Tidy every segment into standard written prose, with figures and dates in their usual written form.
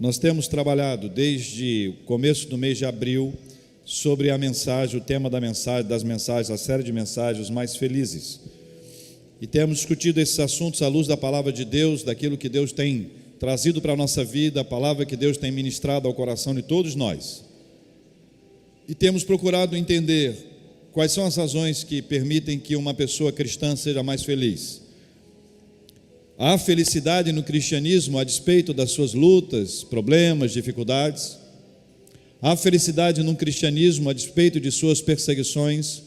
Nós temos trabalhado desde o começo do mês de abril sobre a mensagem, o tema da mensagem, das mensagens, a série de mensagens, os mais felizes. E temos discutido esses assuntos à luz da palavra de Deus, daquilo que Deus tem trazido para a nossa vida, a palavra que Deus tem ministrado ao coração de todos nós. E temos procurado entender quais são as razões que permitem que uma pessoa cristã seja mais feliz. Há felicidade no cristianismo a despeito das suas lutas, problemas, dificuldades. Há felicidade no cristianismo a despeito de suas perseguições.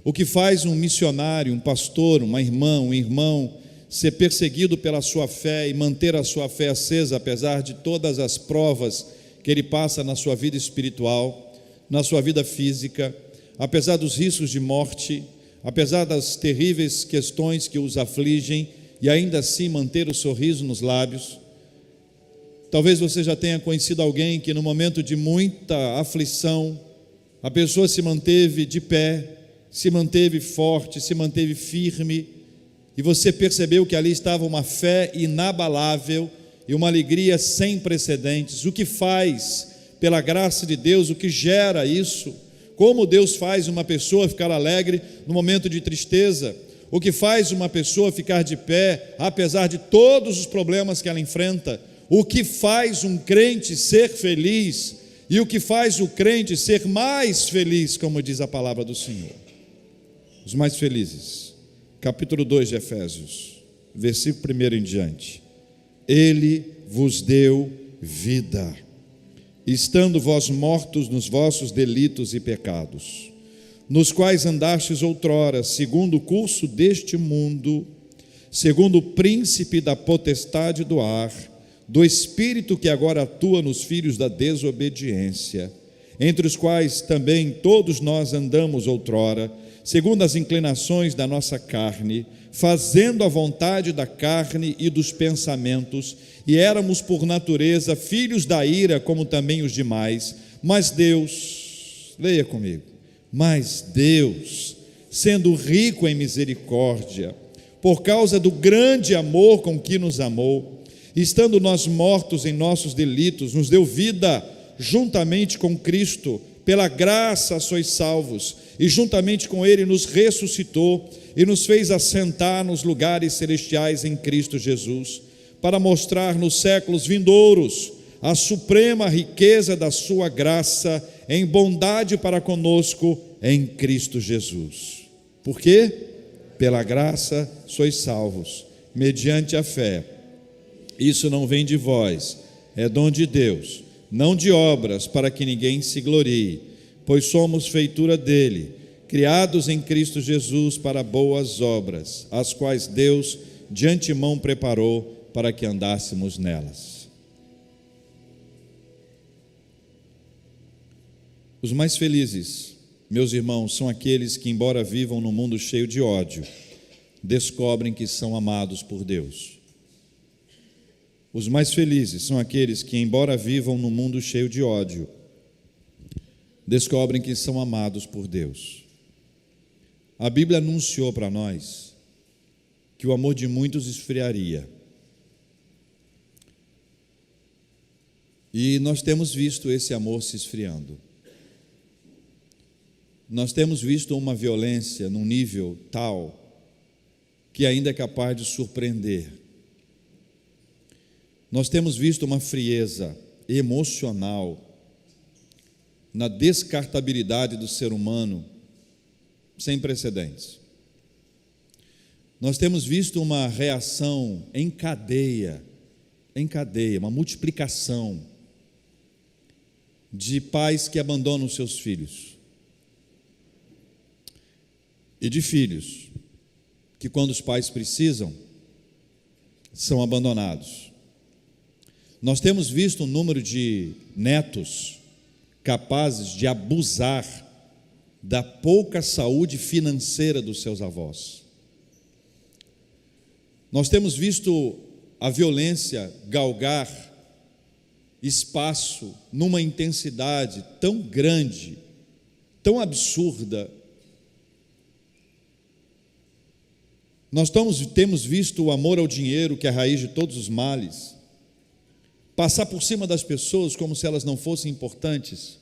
O que faz um missionário, um pastor, uma irmã, um irmão ser perseguido pela sua fé e manter a sua fé acesa, apesar de todas as provas que ele passa na sua vida espiritual, na sua vida física, apesar dos riscos de morte, apesar das terríveis questões que os afligem, e ainda assim manter o sorriso nos lábios. Talvez você já tenha conhecido alguém que no momento de muita aflição, a pessoa se manteve de pé, se manteve forte, se manteve firme, e você percebeu que ali estava uma fé inabalável e uma alegria sem precedentes. O que faz, pela graça de Deus, o que gera isso? Como Deus faz uma pessoa ficar alegre no momento de tristeza? O que faz uma pessoa ficar de pé, apesar de todos os problemas que ela enfrenta? O que faz um crente ser feliz? E o que faz o crente ser mais feliz, como diz a palavra do Senhor? Os mais felizes. Capítulo 2 de Efésios, versículo 1 em diante. Ele vos deu vida, estando vós mortos nos vossos delitos e pecados, nos quais andastes outrora, segundo o curso deste mundo, segundo o príncipe da potestade do ar, do espírito que agora atua nos filhos da desobediência, entre os quais também todos nós andamos outrora, segundo as inclinações da nossa carne, fazendo a vontade da carne e dos pensamentos, e éramos por natureza filhos da ira, como também os demais. Mas Deus, leia comigo, mas Deus, sendo rico em misericórdia, por causa do grande amor com que nos amou, estando nós mortos em nossos delitos, nos deu vida juntamente com Cristo. Pela graça sois salvos, e juntamente com Ele nos ressuscitou e nos fez assentar nos lugares celestiais em Cristo Jesus, para mostrar nos séculos vindouros a suprema riqueza da sua graça em bondade para conosco em Cristo Jesus. Por quê? Pela graça sois salvos, mediante a fé. Isso não vem de vós, é dom de Deus, não de obras, para que ninguém se glorie, pois somos feitura dele, criados em Cristo Jesus para boas obras, as quais Deus de antemão preparou para que andássemos nelas. Os mais felizes, meus irmãos, são aqueles que, embora vivam num mundo cheio de ódio, descobrem que são amados por Deus. Os mais felizes são aqueles que, embora vivam num mundo cheio de ódio, descobrem que são amados por Deus. A Bíblia anunciou para nós que o amor de muitos esfriaria. E nós temos visto esse amor se esfriando. Nós temos visto uma violência num nível tal que ainda é capaz de surpreender. Nós temos visto uma frieza emocional na descartabilidade do ser humano sem precedentes. Nós temos visto uma reação em cadeia, uma multiplicação de pais que abandonam seus filhos. E de filhos que, quando os pais precisam, são abandonados. Nós temos visto um número de netos capazes de abusar da pouca saúde financeira dos seus avós. Nós temos visto a violência galgar espaço numa intensidade tão grande, tão absurda. Nós temos visto o amor ao dinheiro, que é a raiz de todos os males. passar por cima das pessoas como se elas não fossem importantes,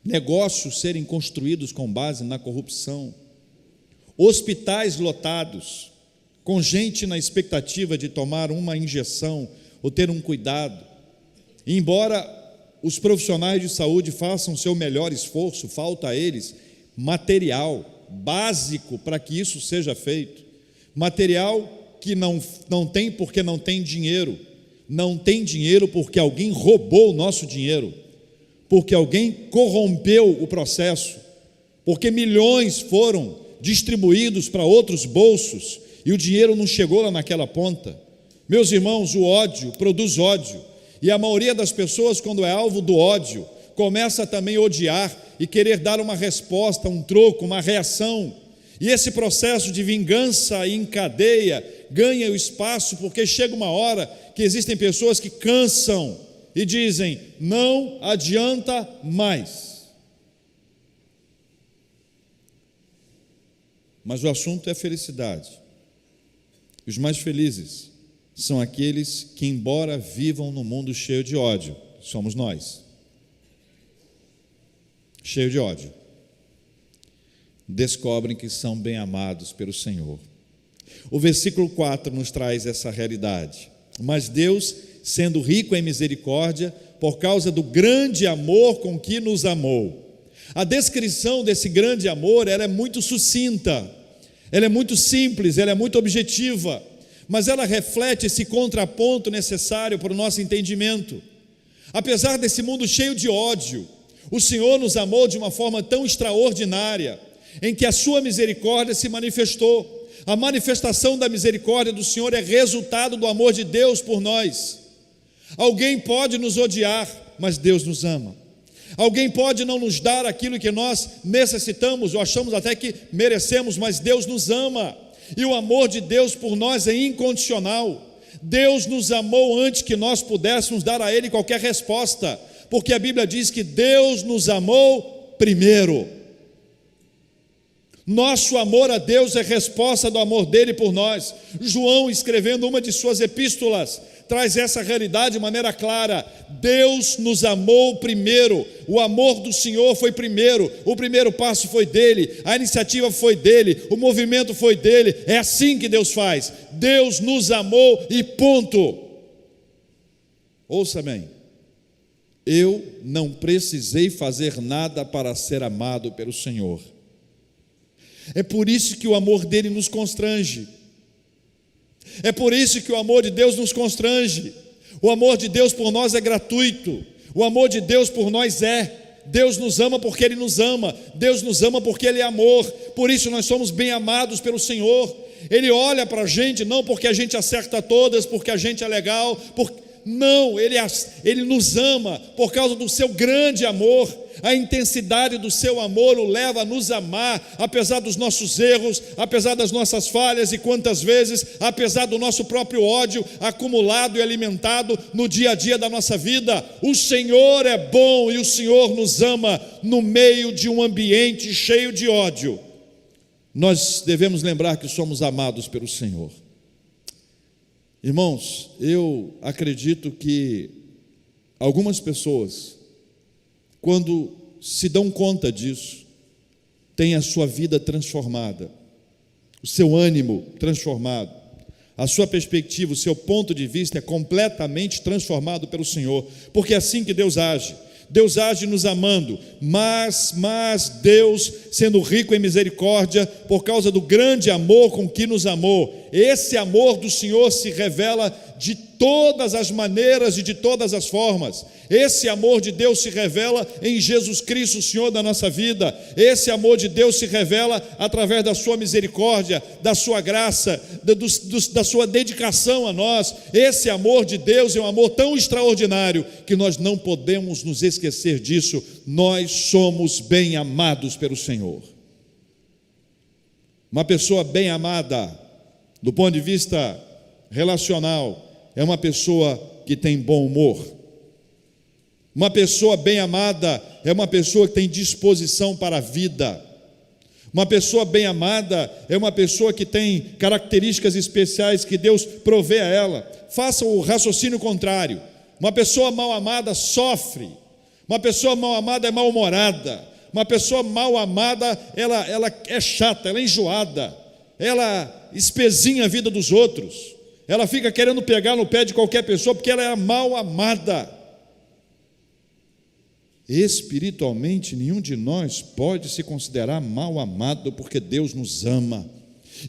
negócios serem construídos com base na corrupção, hospitais lotados, com gente na expectativa de tomar uma injeção ou ter um cuidado. E embora os profissionais de saúde façam seu melhor esforço, falta a eles material básico para que isso seja feito. Material que não tem porque não tem dinheiro. Não tem dinheiro porque alguém roubou o nosso dinheiro, porque alguém corrompeu o processo, porque milhões foram distribuídos para outros bolsos e o dinheiro não chegou lá naquela ponta. Meus irmãos, o ódio produz ódio, e a maioria das pessoas, quando é alvo do ódio, começa também a odiar e querer dar uma resposta, um troco, uma reação. E esse processo de vingança em cadeia ganha o espaço, porque chega uma hora que existem pessoas que cansam e dizem: não adianta mais. Mas o assunto é felicidade. Os mais felizes são aqueles que, embora vivam num mundo cheio de ódio, somos nós, cheio de ódio, descobrem que são bem amados pelo Senhor. O versículo 4 nos traz essa realidade. Mas Deus, sendo rico em misericórdia, por causa do grande amor com que nos amou. A descrição desse grande amor, ela é muito sucinta, ela é muito simples, ela é muito objetiva, mas ela reflete esse contraponto necessário para o nosso entendimento. Apesar desse mundo cheio de ódio, o Senhor nos amou de uma forma tão extraordinária, em que a sua misericórdia se manifestou. A manifestação da misericórdia do Senhor é resultado do amor de Deus por nós. Alguém pode nos odiar, mas Deus nos ama. Alguém pode não nos dar aquilo que nós necessitamos, ou achamos até que merecemos, mas Deus nos ama. E o amor de Deus por nós é incondicional. Deus nos amou antes que nós pudéssemos dar a Ele qualquer resposta, porque a Bíblia diz que Deus nos amou primeiro. Nosso amor a Deus é resposta do amor dele por nós. João, escrevendo uma de suas epístolas, traz essa realidade de maneira clara. Deus nos amou primeiro, o amor do Senhor foi primeiro, o primeiro passo foi dele, a iniciativa foi dele, o movimento foi dele. É assim que Deus faz. Deus nos amou e ponto. Ouça bem, eu não precisei fazer nada para ser amado pelo Senhor. É por isso que o amor dele nos constrange. É por isso que o amor de Deus nos constrange. O amor de Deus por nós é gratuito. O amor de Deus por nós Deus nos ama porque Ele nos ama. Deus nos ama porque Ele é amor. Por isso nós somos bem amados pelo Senhor. Ele olha para a gente não porque a gente acerta todas, porque a gente é legal, não, Ele nos ama por causa do seu grande amor. A intensidade do seu amor o leva a nos amar, apesar dos nossos erros, apesar das nossas falhas, e quantas vezes, apesar do nosso próprio ódio acumulado e alimentado no dia a dia da nossa vida. O Senhor é bom e o Senhor nos ama no meio de um ambiente cheio de ódio. Nós devemos lembrar que somos amados pelo Senhor. Irmãos, eu acredito que algumas pessoas, quando se dão conta disso, têm a sua vida transformada, o seu ânimo transformado, a sua perspectiva, o seu ponto de vista é completamente transformado pelo Senhor, porque é assim que Deus age. Deus age nos amando, mas Deus, sendo rico em misericórdia, por causa do grande amor com que nos amou, esse amor do Senhor se revela de todas as maneiras e de todas as formas. Esse amor de Deus se revela em Jesus Cristo, o Senhor da nossa vida. Esse amor de Deus se revela através da sua misericórdia, da sua graça, da sua dedicação a nós. Esse amor de Deus é um amor tão extraordinário que nós não podemos nos esquecer disso. Nós somos bem amados pelo Senhor. Uma pessoa bem amada, do ponto de vista relacional, é uma pessoa que tem bom humor. Uma pessoa bem amada é uma pessoa que tem disposição para a vida. Uma pessoa bem amada é uma pessoa que tem características especiais que Deus provê a ela. Faça o raciocínio contrário. Uma pessoa mal amada sofre. Uma pessoa mal amada é mal-humorada. Uma pessoa mal amada, ela é chata, ela é enjoada. Ela espezinha a vida dos outros. Ela fica querendo pegar no pé de qualquer pessoa porque ela é mal amada. Espiritualmente, nenhum de nós pode se considerar mal amado, porque Deus nos ama.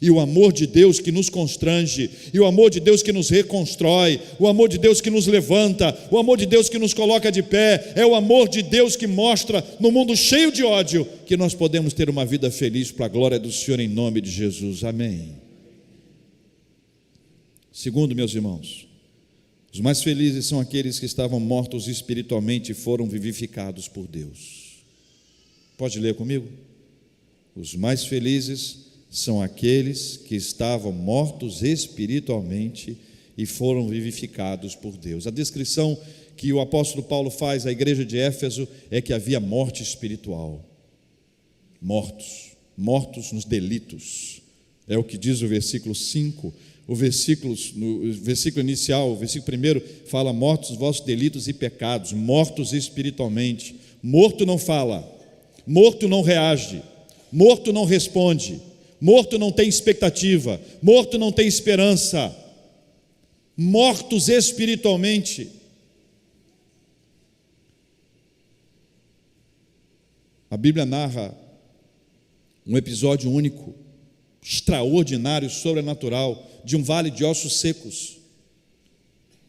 E o amor de Deus que nos constrange, e o amor de Deus que nos reconstrói, o amor de Deus que nos levanta, o amor de Deus que nos coloca de pé, é o amor de Deus que mostra no mundo cheio de ódio que nós podemos ter uma vida feliz para a glória do Senhor, em nome de Jesus, amém. Segundo, meus irmãos, os mais felizes são aqueles que estavam mortos espiritualmente e foram vivificados por Deus. Pode ler comigo? Os mais felizes são aqueles que estavam mortos espiritualmente e foram vivificados por Deus. A descrição que o apóstolo Paulo faz à igreja de Éfeso é que havia morte espiritual. Mortos nos delitos. É o que diz o versículo 5. No versículo inicial, o versículo 1 fala: mortos os vossos delitos e pecados, mortos espiritualmente. Morto não fala, morto não reage, morto não responde, morto não tem expectativa, morto não tem esperança. Mortos espiritualmente. A Bíblia narra um episódio único, extraordinário, sobrenatural, de um vale de ossos secos.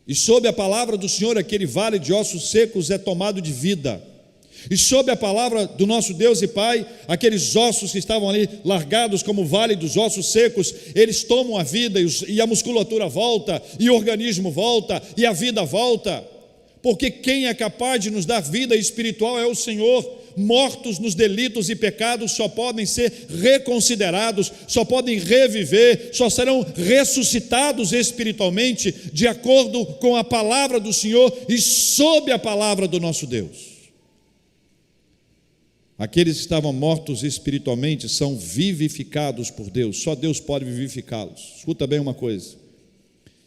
E sob a palavra do Senhor, aquele vale de ossos secos é tomado de vida. E sob a palavra do nosso Deus e Pai, aqueles ossos que estavam ali largados como vale dos ossos secos, eles tomam a vida e a musculatura volta, e o organismo volta, e a vida volta. Porque quem é capaz de nos dar vida espiritual é o Senhor. Mortos nos delitos e pecados só podem ser reconsiderados, só podem reviver, só serão ressuscitados espiritualmente de acordo com a palavra do Senhor e sob a palavra do nosso Deus. Aqueles que estavam mortos espiritualmente são vivificados por Deus. Só Deus pode vivificá-los. Escuta bem uma coisa: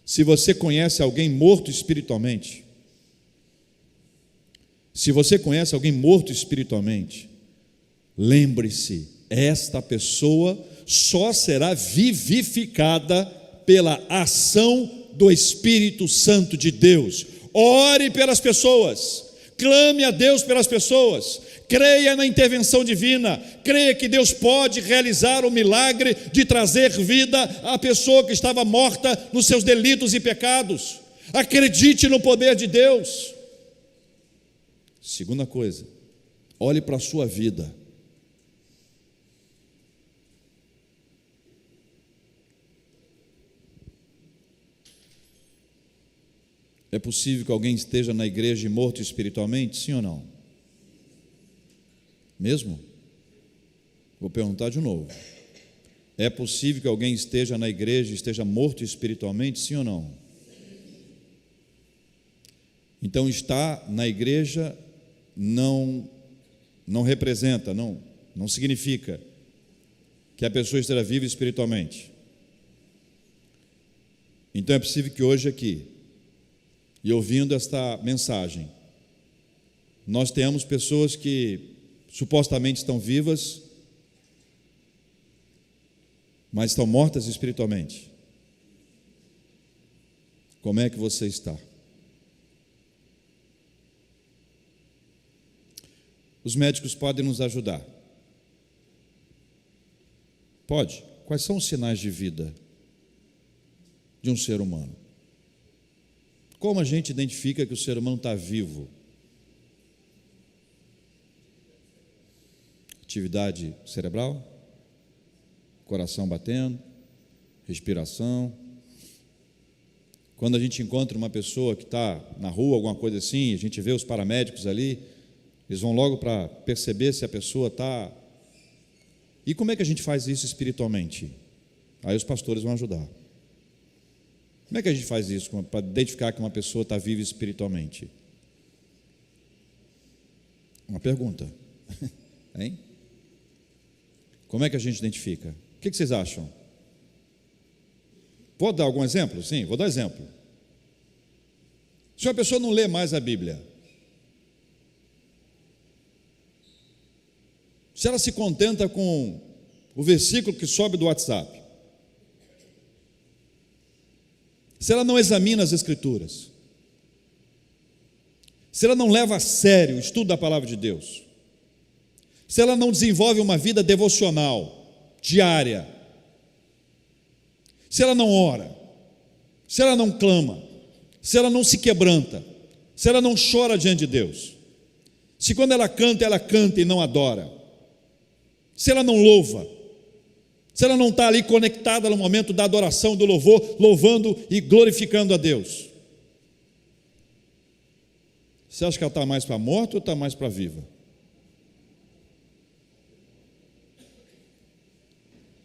se você conhece alguém morto espiritualmente, lembre-se, esta pessoa só será vivificada pela ação do Espírito Santo de Deus. Ore pelas pessoas, clame a Deus pelas pessoas, creia na intervenção divina, creia que Deus pode realizar o milagre de trazer vida à pessoa que estava morta nos seus delitos e pecados. Acredite no poder de Deus. Segunda coisa, olhe para a sua vida. É possível que alguém esteja na igreja e morto espiritualmente? Sim ou não? Mesmo? Vou perguntar de novo. É possível que alguém esteja na igreja e esteja morto espiritualmente? Sim ou não? Então, estar na igreja não representa, não significa que a pessoa esteja viva espiritualmente. Então é possível que hoje aqui, e ouvindo esta mensagem, nós tenhamos pessoas que supostamente estão vivas, mas estão mortas espiritualmente. Como é que você está? Os médicos podem nos ajudar. Pode. Quais são os sinais de vida de um ser humano? Como a gente identifica que o ser humano está vivo? Atividade cerebral, coração batendo, respiração. Quando a gente encontra uma pessoa que está na rua, alguma coisa assim, a gente vê os paramédicos ali, eles vão logo para perceber se a pessoa está... E como é que a gente faz isso espiritualmente? Aí os pastores vão ajudar. Como é que a gente faz isso para identificar que uma pessoa está viva espiritualmente? Uma pergunta. Hein? Como é que a gente identifica? O que vocês acham? Pode dar algum exemplo? Sim, vou dar exemplo. Se uma pessoa não lê mais a Bíblia, se ela se contenta com o versículo que sobe do WhatsApp, se ela não examina as Escrituras, se ela não leva a sério o estudo da palavra de Deus, se ela não desenvolve uma vida devocional, diária, se ela não ora, se ela não clama, se ela não se quebranta, se ela não chora diante de Deus, se quando ela canta e não adora, se ela não louva, se ela não está ali conectada no momento da adoração, do louvor, louvando e glorificando a Deus, você acha que ela está mais para morta ou está mais para viva?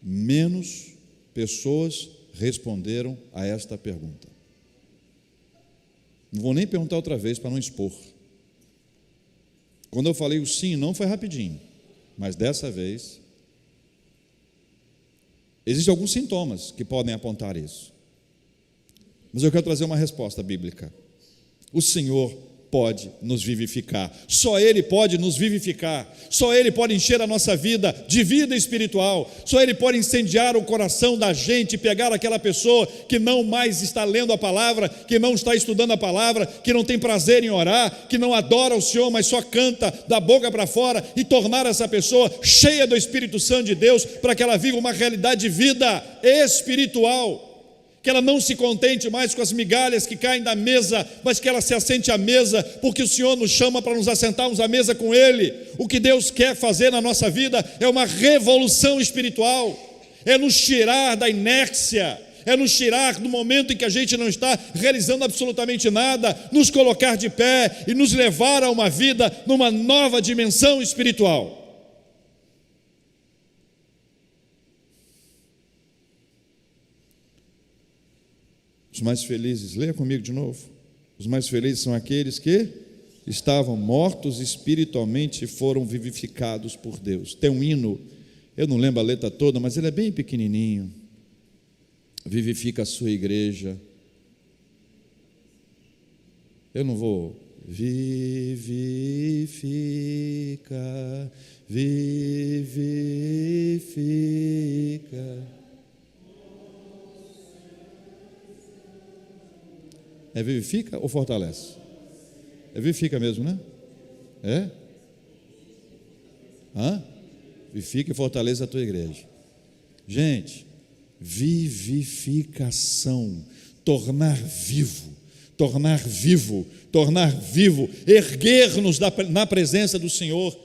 Menos pessoas responderam a esta pergunta. Não vou nem perguntar outra vez para não expor. Quando eu falei o sim e não foi rapidinho, mas dessa vez existem alguns sintomas que podem apontar isso. Mas eu quero trazer uma resposta bíblica. O Senhor pode nos vivificar, só Ele pode nos vivificar, só Ele pode encher a nossa vida de vida espiritual, só Ele pode incendiar o coração da gente, pegar aquela pessoa que não mais está lendo a palavra, que não está estudando a palavra, que não tem prazer em orar, que não adora o Senhor, mas só canta da boca para fora, e tornar essa pessoa cheia do Espírito Santo de Deus, para que ela viva uma realidade de vida espiritual, que ela não se contente mais com as migalhas que caem da mesa, mas que ela se assente à mesa, porque o Senhor nos chama para nos assentarmos à mesa com Ele. O que Deus quer fazer na nossa vida é uma revolução espiritual, é nos tirar da inércia, é nos tirar do momento em que a gente não está realizando absolutamente nada, nos colocar de pé e nos levar a uma vida numa nova dimensão espiritual. Os mais felizes, leia comigo de novo. Os mais felizes são aqueles que estavam mortos espiritualmente e foram vivificados por Deus. Tem um hino, eu não lembro a letra toda, mas ele é bem pequenininho. Vivifica a sua igreja. Eu não vou. Vivifica, vivifica. É vivifica ou fortalece? É vivifica mesmo, né? É? Vivifica e fortalece a tua igreja. Gente, vivificação, tornar vivo, erguer-nos na presença do Senhor.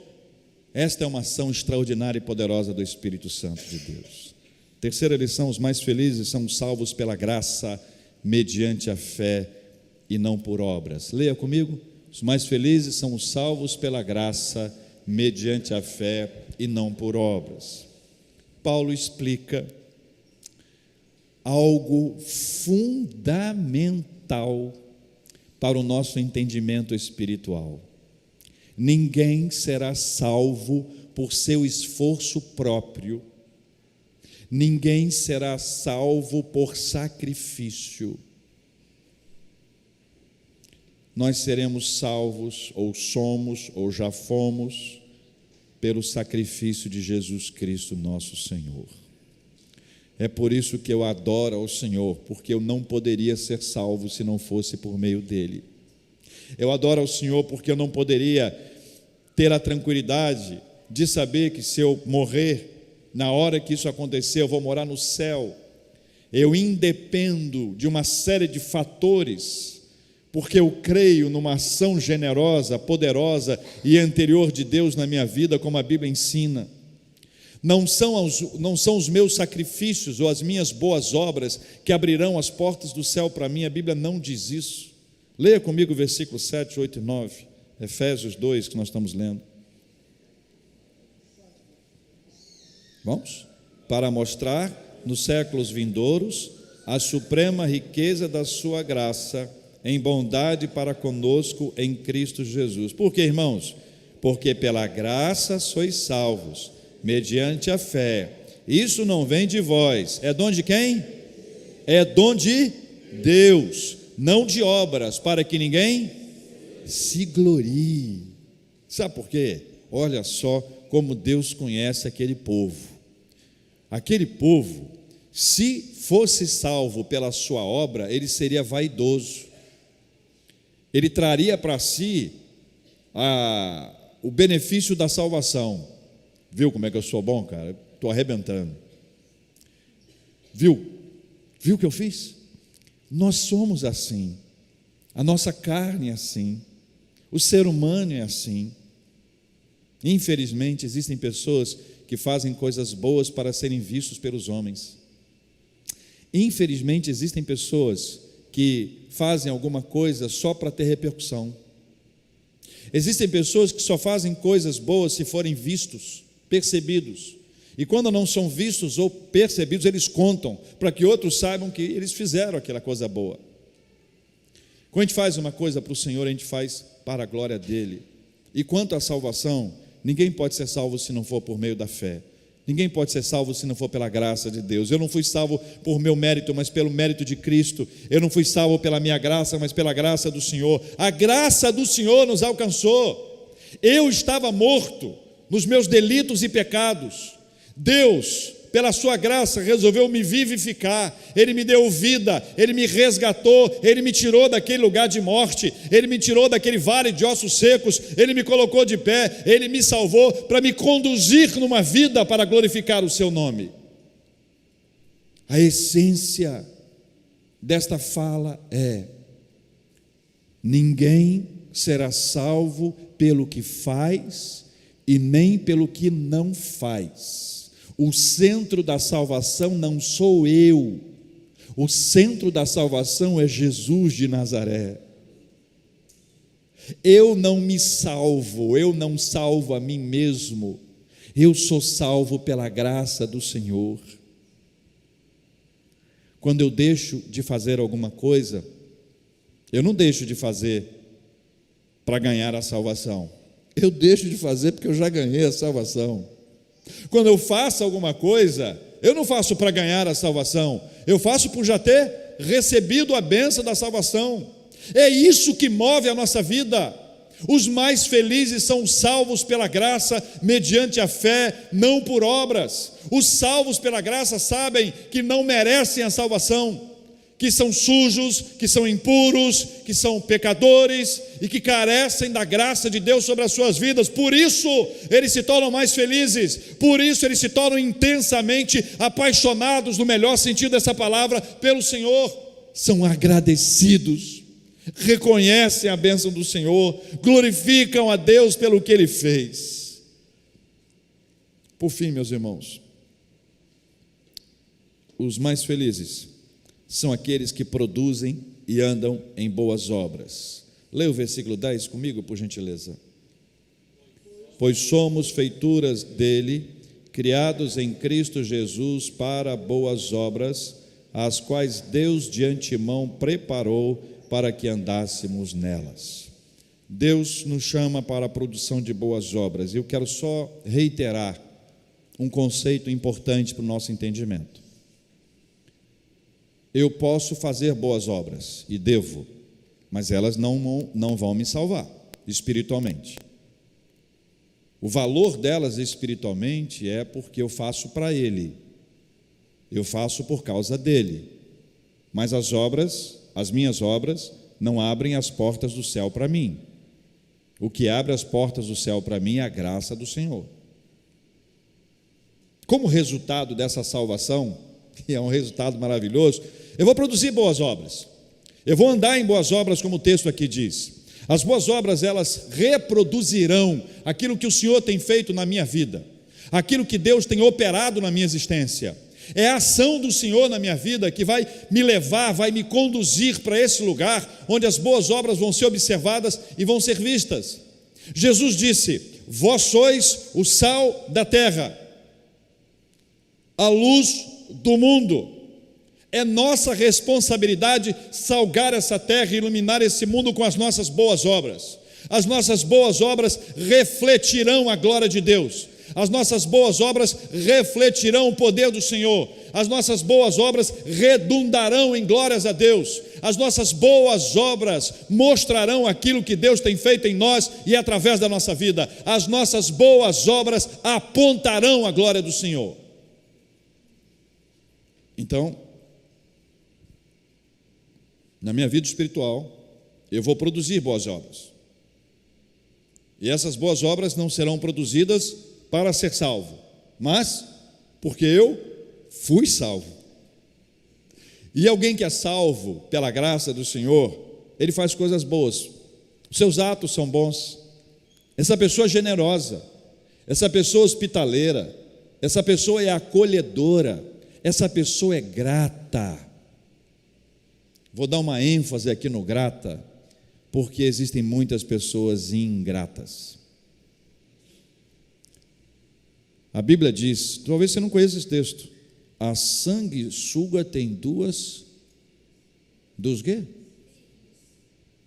Esta é uma ação extraordinária e poderosa do Espírito Santo de Deus. Terceira lição: os mais felizes são salvos pela graça, mediante a fé e não por obras. Leia comigo. Os mais felizes são os salvos pela graça, mediante a fé e não por obras. Paulo explica algo fundamental para o nosso entendimento espiritual. Ninguém será salvo por seu esforço próprio. Ninguém será salvo por sacrifício. Nós seremos salvos, ou somos, ou já fomos, pelo sacrifício de Jesus Cristo, nosso Senhor. É por isso que eu adoro ao Senhor, porque eu não poderia ser salvo se não fosse por meio dele. Eu adoro ao Senhor porque eu não poderia ter a tranquilidade de saber que se eu morrer, na hora que isso acontecer, eu vou morar no céu. Eu independo de uma série de fatores, porque eu creio numa ação generosa, poderosa e anterior de Deus na minha vida, como a Bíblia ensina. Não são os meus sacrifícios ou as minhas boas obras que abrirão as portas do céu para mim. A Bíblia não diz isso. Leia comigo o versículo 7, 8 e 9, Efésios 2, que nós estamos lendo. Vamos? Para mostrar nos séculos vindouros a suprema riqueza da sua graça em bondade para conosco em Cristo Jesus. Por quê, irmãos? Porque pela graça sois salvos, mediante a fé. Isso não vem de vós. É dom de quem? É dom de Deus, não de obras, para que ninguém se glorie. Sabe por quê? Olha só como Deus conhece aquele povo. Aquele povo, se fosse salvo pela sua obra, ele seria vaidoso. Ele traria para si o benefício da salvação. Viu como é que eu sou bom, cara? Estou arrebentando. Viu o que eu fiz? Nós somos assim. A nossa carne é assim. O ser humano é assim. Infelizmente, existem pessoas que fazem coisas boas para serem vistos pelos homens. Infelizmente, existem pessoas que fazem alguma coisa só para ter repercussão. Existem pessoas que só fazem coisas boas se forem vistos, percebidos. E quando não são vistos ou percebidos, eles contam para que outros saibam que eles fizeram aquela coisa boa. Quando a gente faz uma coisa para o Senhor, a gente faz para a glória dele. E quanto à salvação, ninguém pode ser salvo se não for por meio da fé. Ninguém pode ser salvo se não for pela graça de Deus. Eu não fui salvo por meu mérito, mas pelo mérito de Cristo. Eu não fui salvo pela minha graça, mas pela graça do Senhor. A graça do Senhor nos alcançou. Eu estava morto nos meus delitos e pecados. Deus, pela sua graça, resolveu me vivificar. Ele me deu vida, Ele me resgatou, Ele me tirou daquele lugar de morte, Ele me tirou daquele vale de ossos secos, Ele me colocou de pé, Ele me salvou para me conduzir numa vida para glorificar o seu nome. A essência desta fala é: ninguém será salvo pelo que faz e nem pelo que não faz. O centro da salvação não sou eu, o centro da salvação é Jesus de Nazaré. Eu não me salvo, eu não salvo a mim mesmo, eu sou salvo pela graça do Senhor. Quando eu deixo de fazer alguma coisa, eu não deixo de fazer para ganhar a salvação, eu deixo de fazer porque eu já ganhei a salvação. Quando eu faço alguma coisa, eu não faço para ganhar a salvação, eu faço por já ter recebido a bênção da salvação. É isso que move a nossa vida. Os mais felizes são os salvos pela graça, mediante a fé, não por obras. Os salvos pela graça sabem que não merecem a salvação, que são sujos, que são impuros, que são pecadores e que carecem da graça de Deus sobre as suas vidas. Por isso eles se tornam mais felizes, por isso eles se tornam intensamente apaixonados, no melhor sentido dessa palavra, pelo Senhor. São agradecidos, reconhecem a bênção do Senhor, glorificam a Deus pelo que Ele fez. Por fim, meus irmãos, os mais felizes são aqueles que produzem e andam em boas obras. Leia o versículo 10 comigo, por gentileza. Pois somos feituras dele, criados em Cristo Jesus para boas obras, as quais Deus de antemão preparou para que andássemos nelas. Deus nos chama para a produção de boas obras. Eu quero só reiterar um conceito importante para o nosso entendimento. Eu posso fazer boas obras, e devo, mas elas não vão me salvar espiritualmente. O valor delas espiritualmente é porque eu faço para Ele, eu faço por causa dEle, mas as minhas obras não abrem as portas do céu para mim. O que abre as portas do céu para mim é a graça do Senhor. Como resultado dessa salvação, que é um resultado maravilhoso, eu vou produzir boas obras, eu vou andar em boas obras, como o texto aqui diz. As boas obras, elas reproduzirão aquilo que o Senhor tem feito na minha vida, aquilo que Deus tem operado na minha existência. É a ação do Senhor na minha vida que vai me levar, vai me conduzir para esse lugar onde as boas obras vão ser observadas e vão ser vistas. Jesus disse: vós sois o sal da terra, a luz do mundo. É nossa responsabilidade salgar essa terra e iluminar esse mundo com as nossas boas obras. As nossas boas obras refletirão a glória de Deus. As nossas boas obras refletirão o poder do Senhor. as nossas boas obras redundarão em glórias a Deus, as nossas boas obras mostrarão aquilo que Deus tem feito em nós e através da nossa vida, as nossas boas obras apontarão a glória do Senhor. Então, na minha vida espiritual, eu vou produzir boas obras, e essas boas obras não serão produzidas para ser salvo, mas porque eu fui salvo. E alguém que é salvo pela graça do Senhor, ele faz coisas boas, os seus atos são bons, essa pessoa é generosa, essa pessoa é hospitaleira, essa pessoa é acolhedora, essa pessoa é grata. Vou dar uma ênfase aqui no grata, porque existem muitas pessoas ingratas. A Bíblia diz, talvez você não conheça esse texto, a sanguessuga tem duas quê?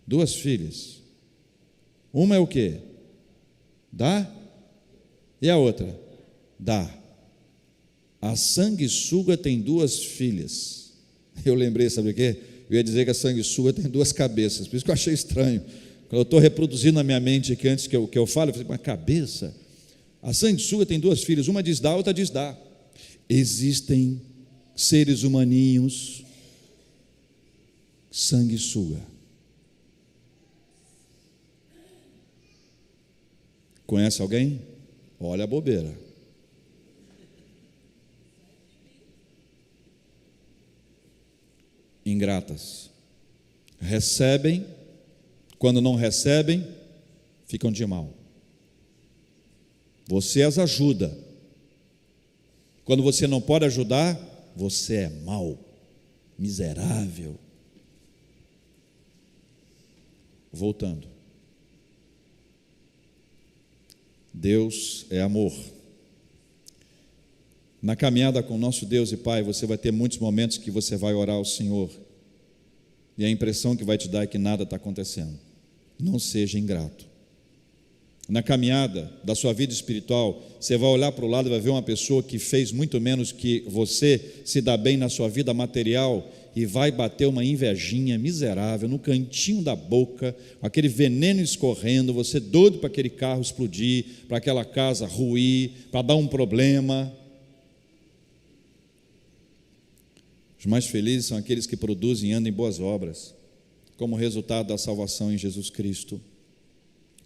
Duas filhas. Uma é o quê? Dá? E a outra? Dá. A sanguessuga tem duas filhas. Eu lembrei, sabe o quê? Eu ia dizer que a sanguessuga tem duas cabeças, por isso que eu achei estranho. Quando eu estou reproduzindo na minha mente aqui, antes que eu fale, eu falei, uma cabeça? A sanguessuga tem duas filhas, uma diz dá, outra diz dá. Existem seres humaninhos sanguessuga. Conhece alguém? Olha a bobeira. Ingratas. Recebem, quando não recebem, ficam de mal. Você as ajuda. Quando você não pode ajudar, você é mau, miserável. Voltando. Deus é amor. Na caminhada com o nosso Deus e Pai, você vai ter muitos momentos que você vai orar ao Senhor, e a impressão que vai te dar é que nada está acontecendo. Não seja ingrato. Na caminhada da sua vida espiritual, você vai olhar para o lado e vai ver uma pessoa que fez muito menos que você, se dá bem na sua vida material, e vai bater uma invejinha miserável no cantinho da boca, aquele veneno escorrendo, você doido para aquele carro explodir, para aquela casa ruir, para dar um problema. Os mais felizes são aqueles que produzem e andam em boas obras, como resultado da salvação em Jesus Cristo.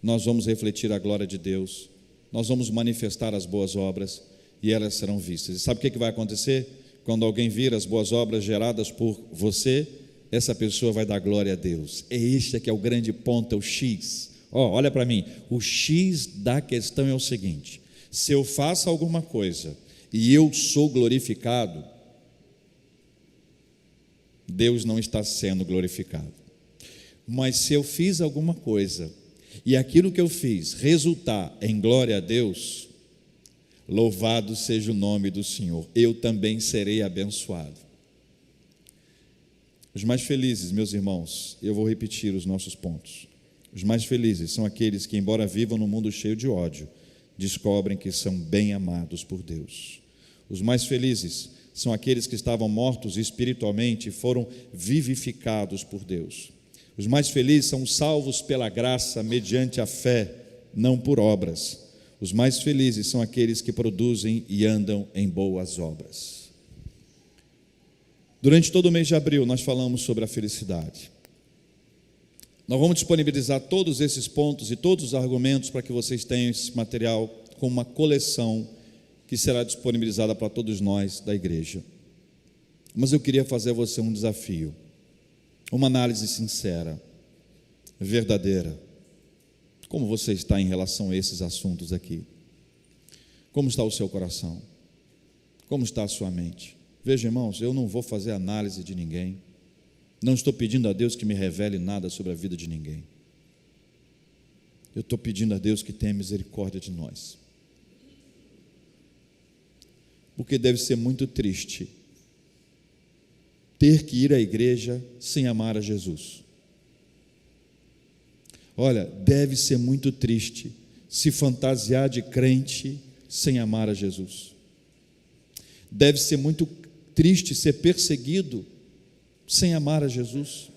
Nós vamos refletir a glória de Deus, nós vamos manifestar as boas obras, e elas serão vistas. E sabe o que vai acontecer? Quando alguém vir as boas obras geradas por você, essa pessoa vai dar glória a Deus. É este que é o grande ponto, é o X. Olha para mim, o X da questão é o seguinte: se eu faço alguma coisa e eu sou glorificado, Deus não está sendo glorificado. Mas se eu fiz alguma coisa e aquilo que eu fiz resultar em glória a Deus, louvado seja o nome do Senhor, eu também serei abençoado. Os mais felizes, meus irmãos, eu vou repetir os nossos pontos. Os mais felizes são aqueles que, embora vivam num mundo cheio de ódio, descobrem que são bem amados por Deus. Os mais felizes são aqueles que estavam mortos espiritualmente e foram vivificados por Deus. Os mais felizes são salvos pela graça, mediante a fé, não por obras. Os mais felizes são aqueles que produzem e andam em boas obras. Durante todo o mês de abril, nós falamos sobre a felicidade. Nós vamos disponibilizar todos esses pontos e todos os argumentos para que vocês tenham esse material com uma coleção que será disponibilizada para todos nós da igreja. Mas eu queria fazer a você um desafio, uma análise sincera, verdadeira. Como você está em relação a esses assuntos aqui? Como está o seu coração? Como está a sua mente? Veja, irmãos, eu não vou fazer análise de ninguém, não estou pedindo a Deus que me revele nada sobre a vida de ninguém. Eu estou pedindo a Deus que tenha misericórdia de nós, porque deve ser muito triste ter que ir à igreja sem amar a Jesus. Olha, deve ser muito triste se fantasiar de crente sem amar a Jesus. Deve ser muito triste ser perseguido sem amar a Jesus.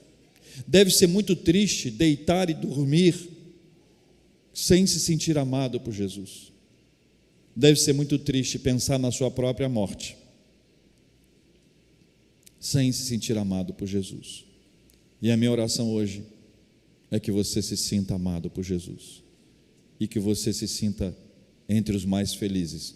Deve ser muito triste deitar e dormir sem se sentir amado por Jesus. Deve ser muito triste pensar na sua própria morte sem se sentir amado por Jesus. E a minha oração hoje é que você se sinta amado por Jesus e que você se sinta entre os mais felizes,